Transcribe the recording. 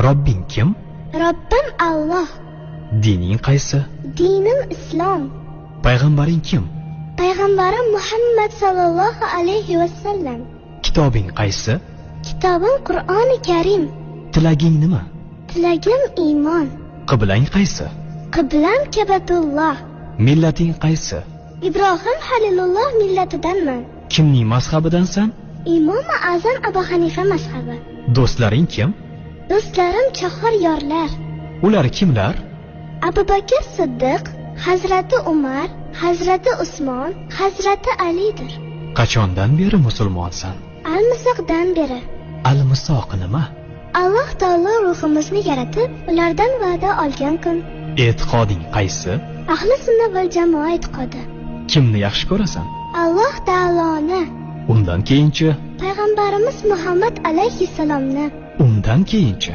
Robbing kim? Robbim Alloh. Dining qaysi? Dinim Islom. Payg'ambaring kim? Payg'ambarim Muhammad sallallohu alayhi vasallam. Kitobing qaysi? Kitobim Qur'oni Karim. Tilaging nima? Tilagim iymon. Qiblang qaysi? Qiblam Kabatulloh. Millating qaysi? Ibrohim Halilulloh millatidanman. Kimning mazhabidansan? Imom Azam Abu Hanifa mazhabi. Do'stlaring kim? Do'stlarim chahor yorlar. Ular kimlar? Abu Bakr Siddiq, Hazrati Umar, Hazrati Usmon, Hazrati Alidir. Qachondan beri musulmonsan? Al-Misoqdan beri. Al-Misoq nima? Alloh taolo ruhimizni yaratib, ulardan va'da olgan kun. E'tiqoding qaysi? Ahli sunna val jamoa e'tiqodi. Kimni yaxshi ko'rasan? Alloh taoloni. Undan keyinchi? Payg'ambarimiz Muhammad alayhissalomni. Undan keyinchi?